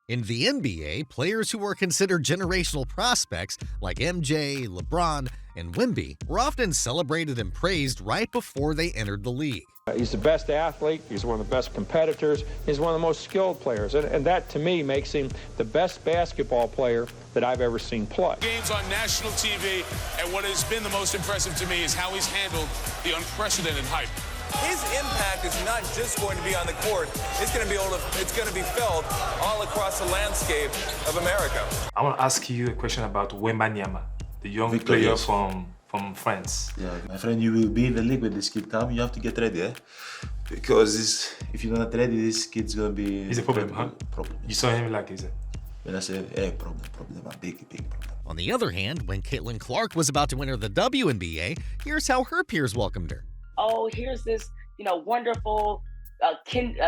In the NBA, players who were considered generational prospects like MJ, LeBron, and Wemby were often celebrated and praised right before they entered the league. He's the best athlete, he's one of the best competitors, he's one of the most skilled players, and that to me makes him the best basketball player that I've ever seen play. Games on national TV, and what has been the most impressive to me is how he's handled the unprecedented hype. His impact is not just going to be on the court, it's going to be felt all across the landscape of America. I want to ask you a question about wnba, the young player from France. Yeah, my friend, you will be in the league when this kid comes. You have to get ready, eh? Because if you're not ready, this kid's gonna be... He's a problem, huh? Problem. You saw him like he's a... When I say, problem, a big problem. On the other hand, when Caitlin Clark was about to enter the WNBA, here's how her peers welcomed her. Oh, here's this, wonderful,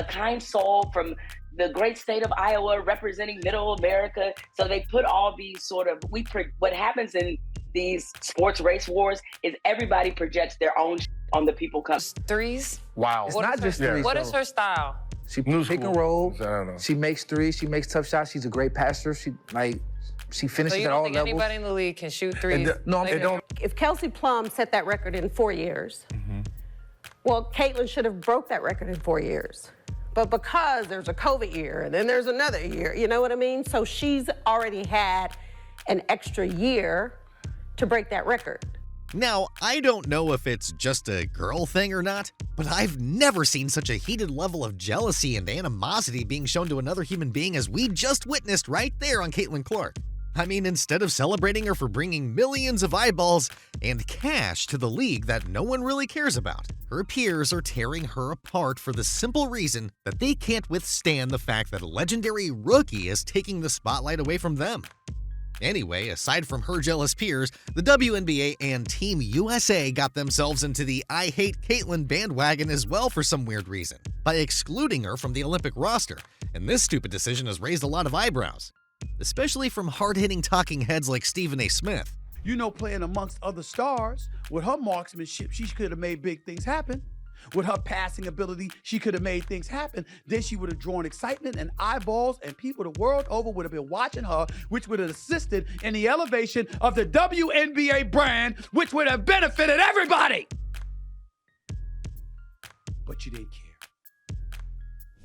kind soul from the great state of Iowa representing Middle America. So they put all these what happens in these sports race wars is everybody projects their own on the people coming. Threes? Wow. It's not just threes. What is her style? She pick and roll. She makes threes. She makes tough shots. She's a great passer. She finishes at all levels. So you don't think anybody in the league can shoot threes? If Kelsey Plum set that record in 4 years, well, Caitlyn should have broke that record in 4 years. But because there's a COVID year and then there's another year, you know what I mean? So she's already had an extra year to break that record. Now, I don't know if it's just a girl thing or not, but I've never seen such a heated level of jealousy and animosity being shown to another human being as we just witnessed right there on Caitlin Clark. I mean, instead of celebrating her for bringing millions of eyeballs and cash to the league that no one really cares about, her peers are tearing her apart for the simple reason that they can't withstand the fact that a legendary rookie is taking the spotlight away from them. Anyway, aside from her jealous peers, the WNBA and Team USA got themselves into the I Hate Caitlyn bandwagon as well for some weird reason, by excluding her from the Olympic roster, and this stupid decision has raised a lot of eyebrows, especially from hard-hitting talking heads like Stephen A. Smith. Playing amongst other stars, with her marksmanship, she could have made big things happen. With her passing ability, she could have made things happen. Then she would have drawn excitement and eyeballs, and people the world over would have been watching her, which would have assisted in the elevation of the WNBA brand, which would have benefited everybody. But you didn't care.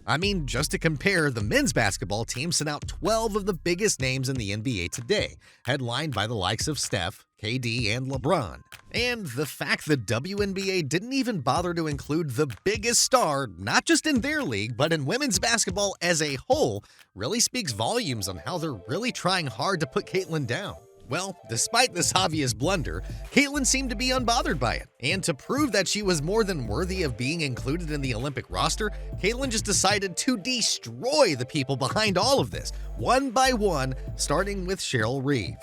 I mean, just to compare, the men's basketball team sent out 12 of the biggest names in the NBA today, headlined by the likes of Steph, KD, and LeBron. And the fact the WNBA didn't even bother to include the biggest star, not just in their league, but in women's basketball as a whole, really speaks volumes on how they're really trying hard to put Caitlyn down. Well, despite this obvious blunder, Caitlyn seemed to be unbothered by it. And to prove that she was more than worthy of being included in the Olympic roster, Caitlyn just decided to destroy the people behind all of this, one by one, starting with Cheryl Reeve.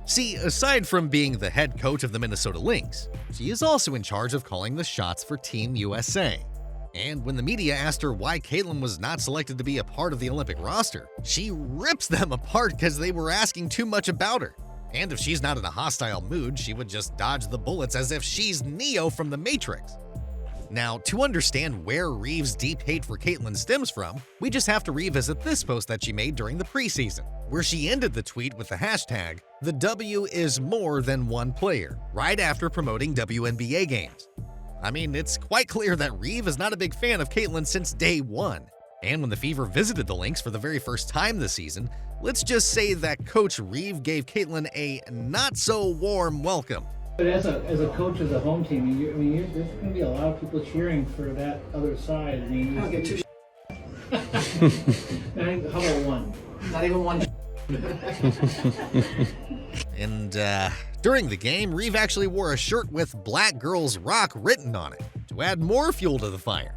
See, aside from being the head coach of the Minnesota Lynx, she is also in charge of calling the shots for Team USA. And when the media asked her why Caitlyn was not selected to be a part of the Olympic roster, she rips them apart because they were asking too much about her. And if she's not in a hostile mood, she would just dodge the bullets as if she's Neo from The Matrix. Now, to understand where Reeve's deep hate for Caitlyn stems from, we just have to revisit this post that she made during the preseason, where she ended the tweet with the hashtag, "The W is more than one player," right after promoting WNBA games. I mean, it's quite clear that Reeve is not a big fan of Caitlyn since day one. And when the Fever visited the Lynx for the very first time this season, let's just say that Coach Reeve gave Caitlyn a not-so-warm welcome. But as a coach of the home team, there's going to be a lot of people cheering for that other side. I'll get two. How about one? Not even one. And during the game, Reeve actually wore a shirt with "Black Girls Rock" written on it to add more fuel to the fire.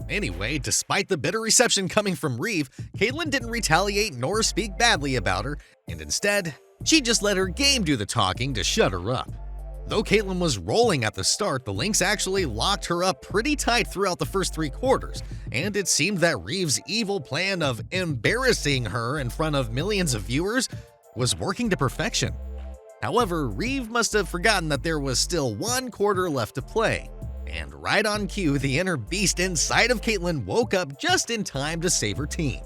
Anyway, despite the bitter reception coming from Reeve, Caitlyn didn't retaliate nor speak badly about her, and instead, she just let her game do the talking to shut her up. Though Caitlyn was rolling at the start, the Lynx actually locked her up pretty tight throughout the first 3 quarters, and it seemed that Reeve's evil plan of embarrassing her in front of millions of viewers was working to perfection. However, Reeve must have forgotten that there was still 1 quarter left to play. And right on cue, the inner beast inside of Caitlyn woke up just in time to save her team.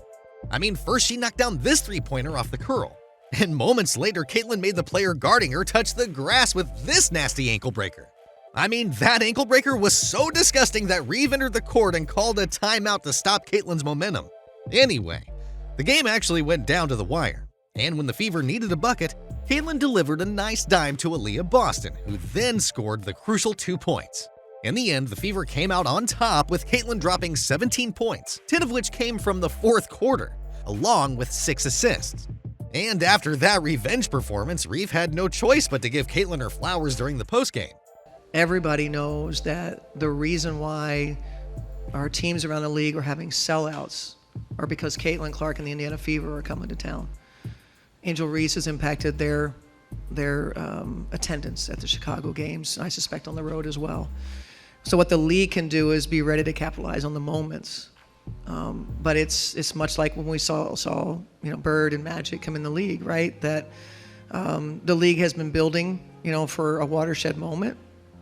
I mean, first she knocked down this three-pointer off the curl, and moments later, Caitlyn made the player guarding her touch the grass with this nasty ankle breaker. I mean, that ankle breaker was so disgusting that Reeve entered the court and called a timeout to stop Caitlyn's momentum. Anyway, the game actually went down to the wire, and when the Fever needed a bucket, Caitlyn delivered a nice dime to Aaliyah Boston, who then scored the crucial 2 points. In the end, the Fever came out on top with Caitlyn dropping 17 points, 10 of which came from the fourth quarter, along with 6 assists. And after that revenge performance, Reeve had no choice but to give Caitlyn her flowers during the postgame. Everybody knows that the reason why our teams around the league are having sellouts are because Caitlyn Clark and the Indiana Fever are coming to town. Angel Reese has impacted their attendance at the Chicago games, I suspect on the road as well. So what the league can do is be ready to capitalize on the moments. But it's much like when we saw Bird and Magic come in the league, right? That the league has been building, for a watershed moment,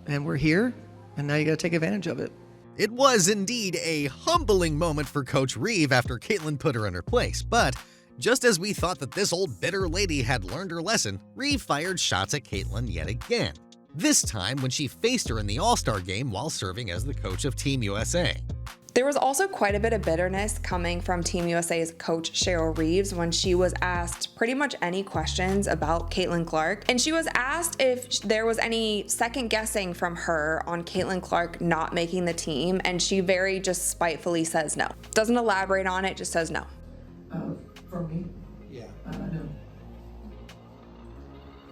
and we're here, and now you got to take advantage of it. It was indeed a humbling moment for Coach Reeve after Caitlyn put her in her place, but just as we thought that this old bitter lady had learned her lesson, Reeve fired shots at Caitlyn yet again. This time when she faced her in the All-Star game while serving as the coach of Team USA. There was also quite a bit of bitterness coming from Team USA's coach Cheryl Reeves when she was asked pretty much any questions about Caitlyn Clark. And she was asked if there was any second guessing from her on Caitlyn Clark not making the team, and she very just spitefully says no. Doesn't elaborate on it, just says no. For me? Yeah. No.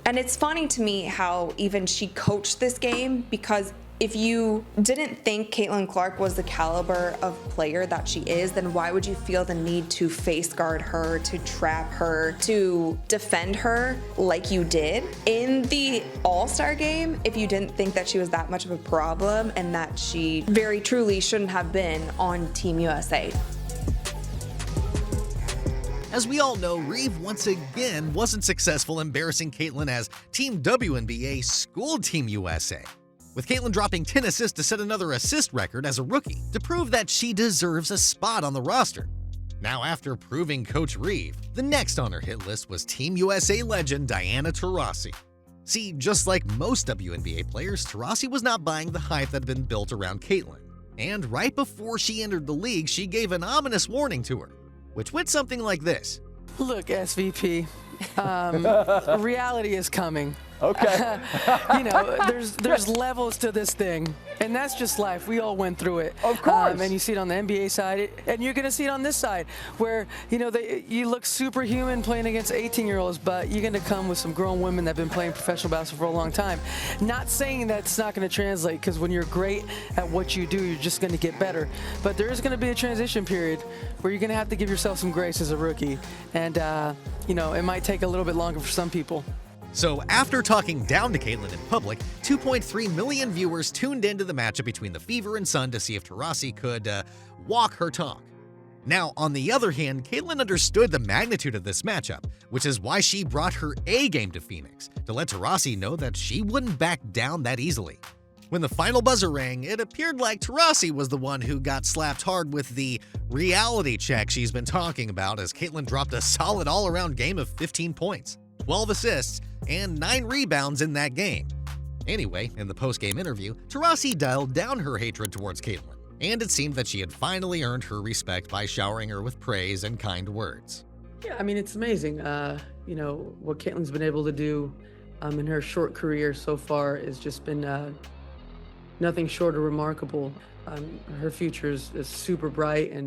And it's funny to me how even she coached this game, because if you didn't think Caitlyn Clark was the caliber of player that she is, then why would you feel the need to face guard her, to trap her, to defend her like you did? In the All-Star game, if you didn't think that she was that much of a problem and that she very truly shouldn't have been on Team USA. As we all know, Reeve once again wasn't successful embarrassing Caitlyn as Team WNBA schooled Team USA, with Caitlyn dropping 10 assists to set another assist record as a rookie to prove that she deserves a spot on the roster. Now, after proving Coach Reeve, the next on her hit list was Team USA legend Diana Taurasi. See, just like most WNBA players, Taurasi was not buying the hype that had been built around Caitlyn. And right before she entered the league, she gave an ominous warning to her, which went something like this. Look, SVP, reality is coming. Okay. There's levels to this thing, and that's just life. We all went through it. Of course. And you see it on the NBA side, and you're going to see it on this side, where, you look superhuman playing against 18-year-olds, but you're going to come with some grown women that have been playing professional basketball for a long time. Not saying that's not going to translate, because when you're great at what you do, you're just going to get better. But there is going to be a transition period where you're going to have to give yourself some grace as a rookie. And, it might take a little bit longer for some people. So after talking down to Caitlyn in public, 2.3 million viewers tuned into the matchup between the Fever and Sun to see if Taurasi could walk her talk. Now, on the other hand, Caitlyn understood the magnitude of this matchup, which is why she brought her A game to Phoenix, to let Taurasi know that she wouldn't back down that easily. When the final buzzer rang, it appeared like Taurasi was the one who got slapped hard with the reality check she's been talking about, as Caitlyn dropped a solid all-around game of 15 points, 12 assists, and 9 rebounds in that game. Anyway, in the post-game interview, Taurasi dialed down her hatred towards Caitlyn, and it seemed that she had finally earned her respect by showering her with praise and kind words. Yeah, it's amazing. What Caitlyn's been able to do in her short career so far has just been nothing short of remarkable. Her future is super bright, and